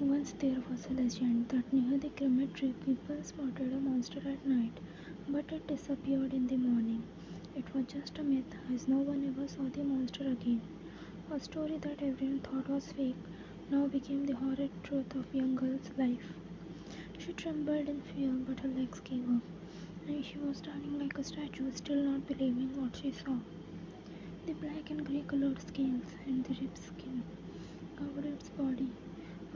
Once there was a legend that near the cemetery people spotted a monster at night, but it disappeared in the morning. It was just a myth, as no one ever saw the monster again. A story that everyone thought was fake now became the horrid truth of young girl's life. She trembled in fear, but her legs gave up, and she was standing like a statue, still not believing what she saw. The black and grey colored scales and the ripped skin covered its body,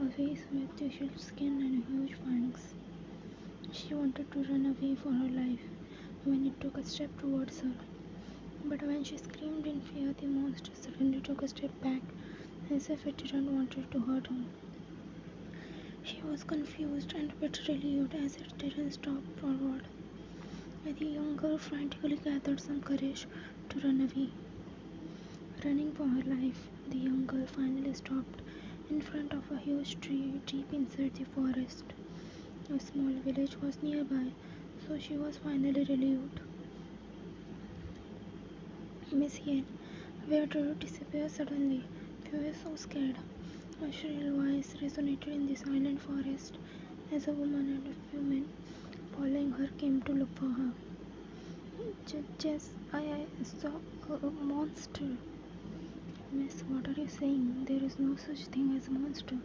a face with disheveled skin and huge fangs. She wanted to run away for her life when it took a step towards her. But when she screamed in fear, the monster suddenly took a step back, as if it didn't want to hurt her. She was confused and a bit relieved as it didn't stop forward. The young girl frantically gathered some courage to run away. Running for her life, the young girl finally stopped in front of a huge tree deep inside the forest. A small village was nearby, so she was finally relieved. Miss Yen, where did you disappear suddenly? We were so scared. A shrill voice resonated in the silent forest as a woman and a few men following her came to look for her. Jess, I saw a monster. Miss, what are you saying? There is no such thing as a monster.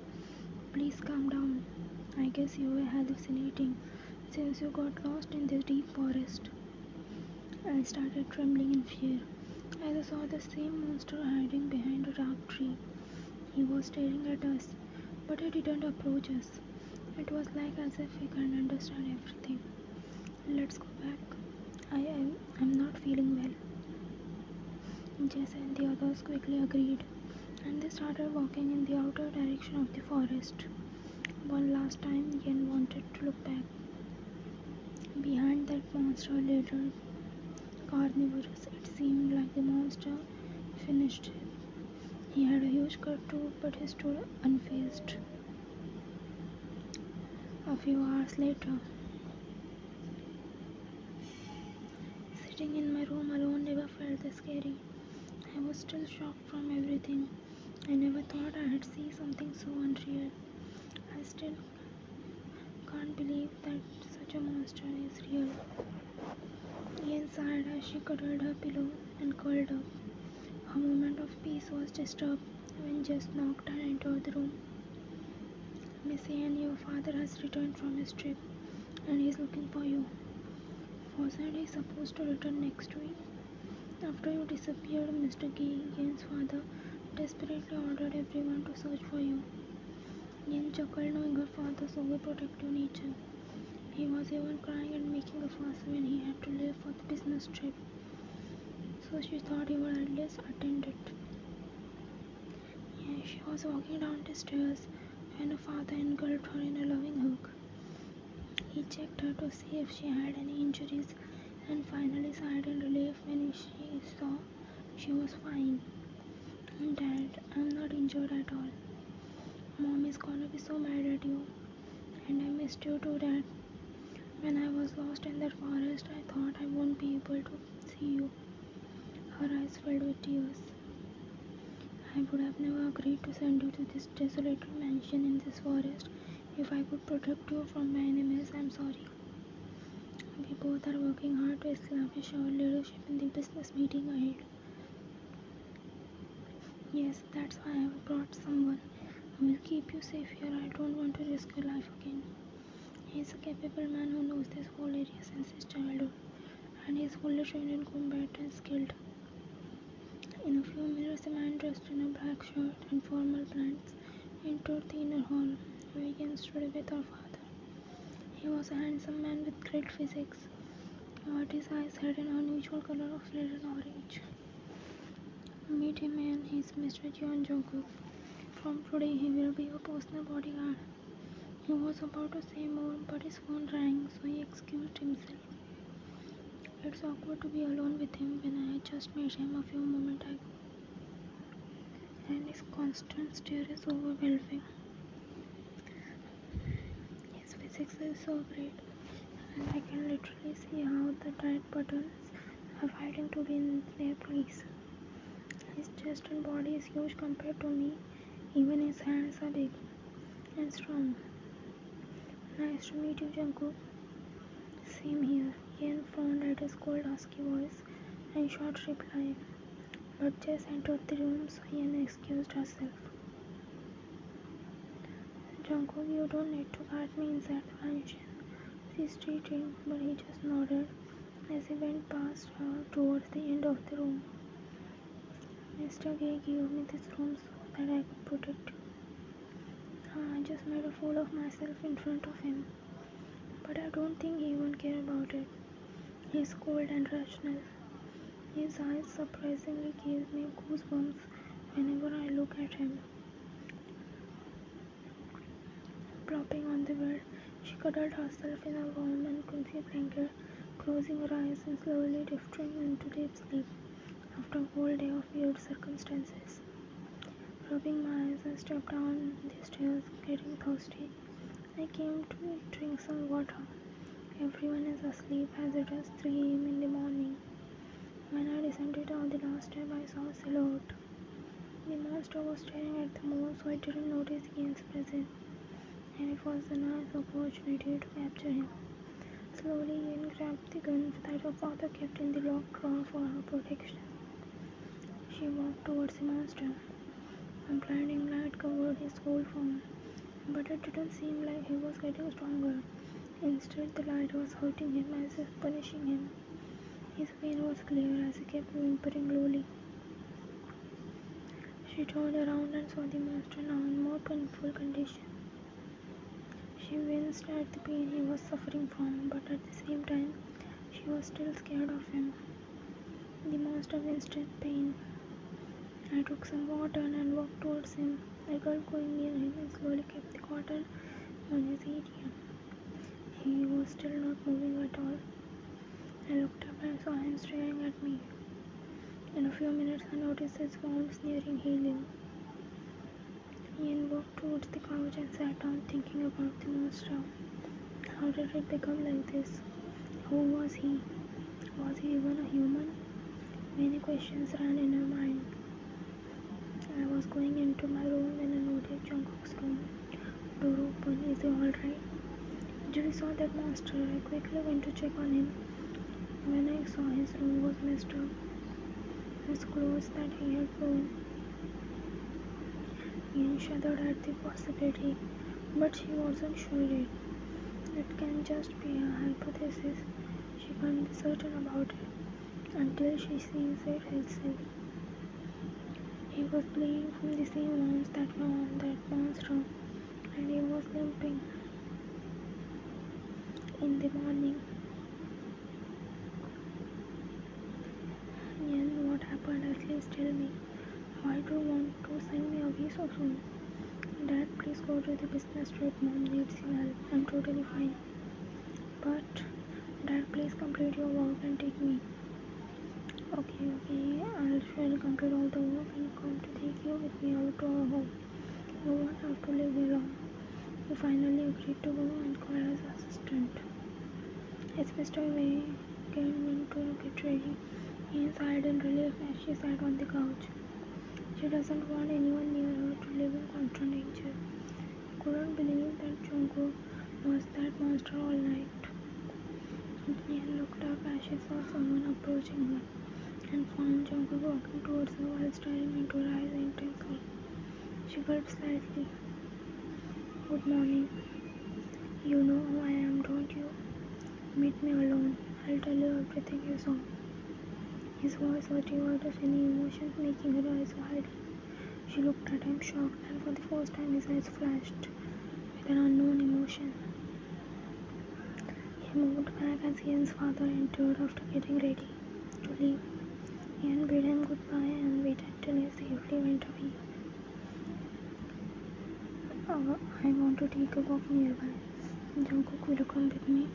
Please calm down. I guess you were hallucinating since you got lost in this deep forest. I started trembling in fear as I saw the same monster hiding behind a dark tree. He was staring at us, but he didn't approach us. It was like as if he couldn't understand everything. Let's go back. I'm not feeling well. Jess and the others quickly agreed, and they started walking in the outer direction of the forest. One last time, Yen wanted to look back. Behind that monster little carnivorous, it seemed like the monster finished him. He had a huge cut too, but he stood unfazed. A few hours later, sitting in my room alone never felt this scary. I was still shocked from everything. I never thought I had seen something so unreal. I still can't believe that such a monster is real. Yen sighed as she cuddled her pillow and curled up. Her moment of peace was disturbed when Jess knocked and entered the room. Miss Yen, your father has returned from his trip and he is looking for you. Wasn't he supposed to return next week? After you disappeared, Mr. Gay, Yen's father, desperately ordered everyone to search for you. Yen chuckled knowing her father's overprotective nature. He was even crying and making a fuss when he had to leave for the business trip, so she thought he would at least attend it. Yeah, she was walking down the stairs when her father engulfed her in a loving hug. He checked her to see if she had any injuries and finally sighed in relief when she saw she was fine. Dad, I'm not injured at all. Mom is gonna be so mad at you. And I missed you too, Dad. When I was lost in that forest, I thought I wouldn't be able to see you. Her eyes filled with tears. I would have never agreed to send you to this desolated mansion in this forest if I could protect you from my enemies. I'm sorry. We both are working hard to establish our leadership in the business meeting ahead. Yes, that's why I have brought someone who will keep you safe here. I don't want to risk your life again. He is a capable man who knows this whole area since his childhood, and he is fully trained in combat and skilled. In a few minutes, a man dressed in a black shirt and formal pants entered the inner hall, where Yen stood with her father. He was a handsome man with great physique, but his eyes had an unusual color of red and orange. Meet him, man. He's Mr. Jungkook. From today, he will be your personal bodyguard. He was about to say more, but his phone rang, so he excused himself. It's awkward to be alone with him when I had just met him a few moments ago, and his constant stare is overwhelming. His physics is so great, and I can literally see how the right buttons are fighting to be in their place. His chest and body is huge compared to me, even his hands are big. and strong. Nice to meet you, Jungkook. Same here. Yen frowned at his cold, husky voice and short reply. But Jess entered the room, so Yen excused herself. Jungkook, you don't need to guard me inside the mansion. She retreated, but he just nodded as he went past her towards the end of the room. Mr. Gay gave me this room so that I could protect you. I just made a fool of myself in front of him. But I don't think he won't care about it. He's cold and rational. His eyes surprisingly give me goosebumps whenever I look at him. Plopping on the bed, she cuddled herself in a warm and comfy blanket, closing her eyes and slowly drifting into deep sleep after a whole day of weird circumstances. Rubbing my eyes, I stepped down the stairs, getting thirsty. I came to drink some water. Everyone is asleep as it is 3 a.m. in the morning. When I descended on the last step, I saw a silhouette. The monster was staring at the moon, so I didn't notice Ian's presence, and it was a nice opportunity to capture him. Slowly, Ian grabbed the gun that her father kept in the locked drawer for her protection. She walked towards the monster. A blinding light covered his whole form, but it didn't seem like he was getting stronger. Instead, the light was hurting him as if punishing him. His pain was clear as he kept whimpering lowly. She turned around and saw the monster now in more painful condition. She winced at the pain he was suffering from, but at the same time, she was still scared of him. The monster winced in pain. I took some water and walked towards him. I kept going near him and slowly kept the cotton on his area. He was still not moving at all. I looked up and saw him staring at me. In a few minutes, I noticed his wounds nearing healing. Ian walked towards the couch and sat down thinking about the monster. How did it become like this? Who was he? Was he even a human? Many questions ran in her mind. I was going into my room when I noticed Jungkook's room door open. Is he alright? Did he saw that monster? I quickly went to check on him. When I saw his room was messed up, his clothes that he had worn. Ian shuddered at the possibility, but she wasn't sure yet. It can just be a hypothesis. She can't be certain about it until she sees it herself. He was bleeding from the same wounds that were on that monster, and he was limping. In the morning, Ian, what happened? At least tell me. Why do you want to send me away so soon? Dad, please go to the business trip. Mom needs your help. I'm totally fine. But, Dad, please complete your work and take me. Okay, I'll surely complete all the work and come to take you with me out to our home. You won't have to live here long. He finally agreed to go and call his assistant. As Mr. Wei came in to get ready, he sighed in relief as she sat on the couch. She doesn't want anyone near her to live in constant danger. Couldn't believe that Jungkook was that monster all night. Ian looked up as she saw someone approaching her and found Jungkook walking towards her while staring into her eyes intensely. She gulped slightly. Good morning. You know who I am, don't you? Meet me alone. I'll tell you everything you saw. His voice was devoid of any emotions, making her eyes wide. She looked at him shocked, and for the first time his eyes flashed with an unknown emotion. He moved back as Ian's father entered after getting ready to leave. Ian bid him goodbye and waited till he safely went away. I want to take a walk nearby. Jungkook, will you come with me?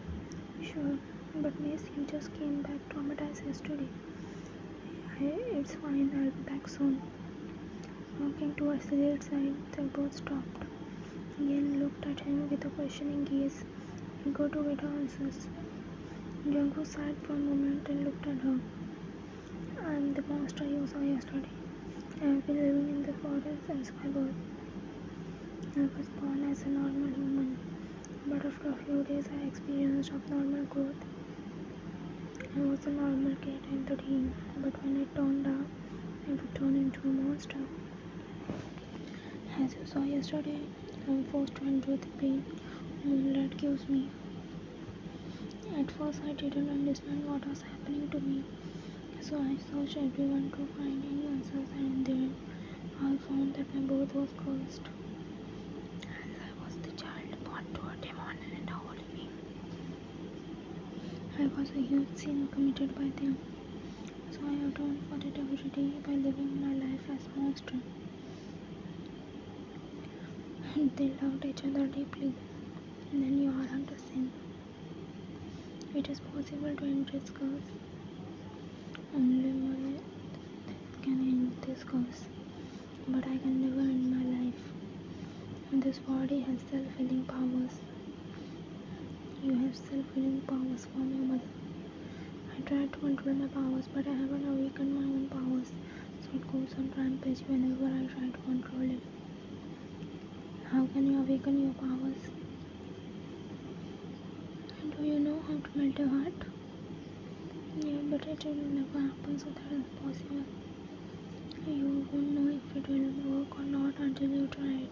Sure, but miss, you just came back traumatized yesterday. It's fine, I'll be back soon. Walking towards the lake side, they both stopped. Ian looked at him with a questioning gaze, eager to get answers. Jungkook sighed for a moment and looked at her. I'm the monster you saw yesterday. I have been living in the forest since my birth. I was born as a normal human, but after a few days I experienced abnormal growth. I was a normal kid in the teen, but when it turned dark, I would turn into a monster. As you saw yesterday, I am forced to endure the pain moonlight gives me. At first I didn't understand what was happening to me, so I searched everyone to find any answers, and they all found that my birth was cursed, as I was the child born to a demon and a holy being. I was a huge sin committed by them, so I atoned for it every day by living my life as a monster. And they loved each other deeply. And then you aren't a sin. It is possible to end this curse. Only my death can end this curse, but I can never end my life. And this body has self-healing powers. You have self-healing powers from your mother. I tried to control my powers, but I haven't awakened my own powers, so it goes on rampage whenever I try to control it. How can you awaken your powers? And do you know how to melt a heart? Yeah, but it will never happen, so that is possible. You won't know if it will work or not until you try it.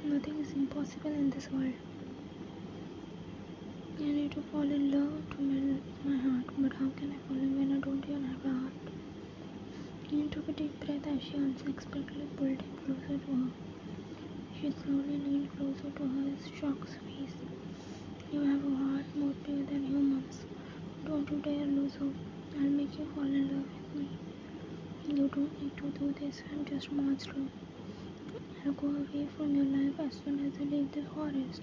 Nothing is impossible in this world. I need to fall in love to melt my heart, but how can I fall in when I don't even have a heart? He took a deep breath as she unexpectedly pulled him closer to her. She slowly leaned closer to his shocked face. You have a heart more pure than humans. Don't you dare lose hope. I'll make you fall in love with me. You don't need to do this. I'm just a monster. I'll go away from your life as soon as you leave this forest.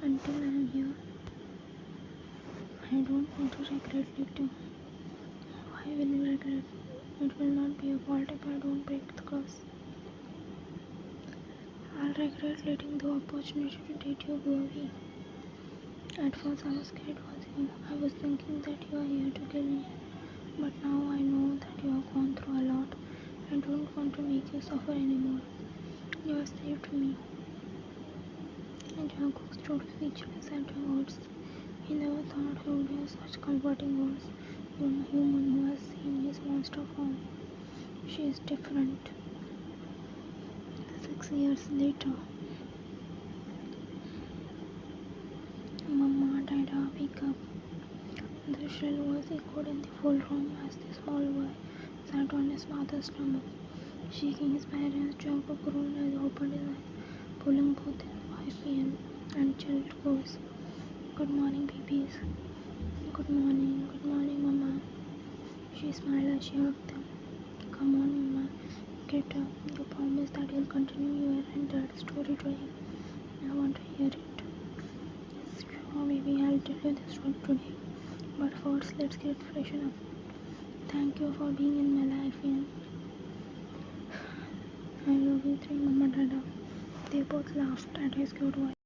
Until I am here, I don't want to regret it. Why will you regret? It will not be your fault if I don't break the curse. I'll regret letting the opportunity to date you go away. At first I was scared was you. I was thinking that you are here to kill me. But now I know that you have gone through a lot. I don't want to make you suffer anymore. You have saved me. And Jungkook stood speechless at her words. He never thought he would hear such comforting words from a human who has seen his monster form. She is different. 6 years later. Mama, Dada, wake up. The shrill voice echoed in the full room as the small boy sat on his father's stomach, shaking his parents. Jungkook rolled as he opened his eyes, pulling both his wife in and chilled voice. Good morning, babies. Good morning, Mama. She smiled as she hugged them. Come on, Mama. Get up. You promised that you'll continue your and Dad's story today. I want to hear it. Sure, baby, I'll tell you the story today. But first, let's get freshen up. Thank you for being in my life, Ian. I love you three, Mama Dada. They both laughed at his cute voice.